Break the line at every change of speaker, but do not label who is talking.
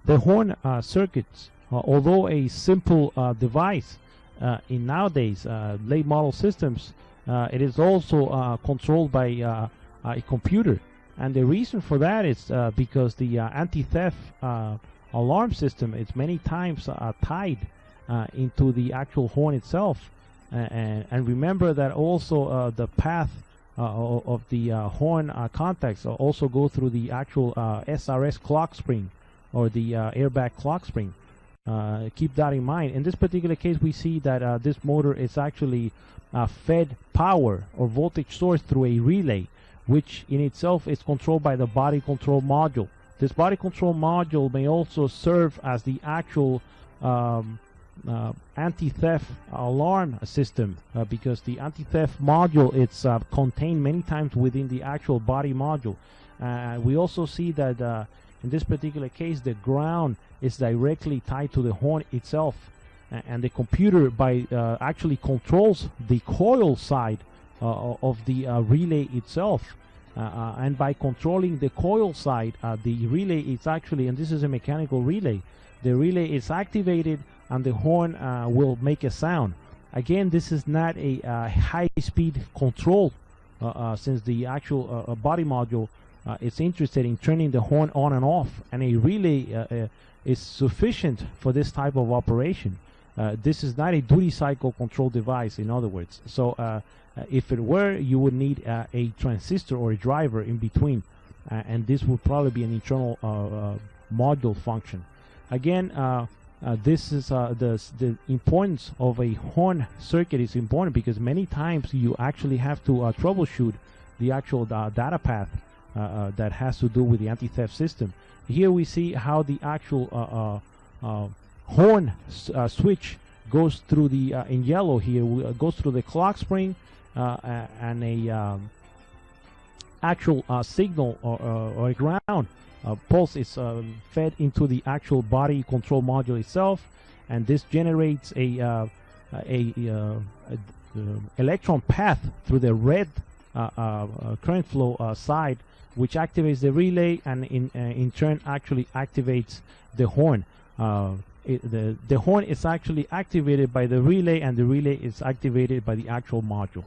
The horn circuits, although a simple device in nowadays late model systems, it is also controlled by a computer. And the reason for that is because the anti-theft alarm system is many times tied into the actual horn itself. And remember that also the path of the horn contacts also go through the actual SRS clock spring, or the airbag clock spring. Keep that in mind. In this particular case, we see that this motor is actually fed power or voltage source through a relay, which in itself is controlled by the body control module. This body control module may also serve as the actual anti-theft alarm system, because the anti-theft module it's contained many times within the actual body module. We also see that in this particular case, the ground is directly tied to the horn itself, and the computer actually controls the coil side of the relay itself. And by controlling the coil side, the relay is actually, and this is a mechanical relay, the relay is activated and the horn will make a sound. Again, this is not a high-speed control, since the actual body module is interested in turning the horn on and off, and a relay is sufficient for this type of operation. This is not a duty cycle control device, in other words. So if it were, you would need a transistor or a driver in between, and this would probably be an internal module function. Again, this is the importance of a horn circuit is important, because many times you actually have to troubleshoot the actual data path that has to do with the anti-theft system. Here we see how the actual horn switch goes through the in yellow here goes through the clock spring, and a actual signal or a ground pulse is fed into the actual body control module itself, and this generates a electron path through the red current flow side, which activates the relay, and in turn actually activates the horn. The horn is actually activated by the relay, and the relay is activated by the actual module.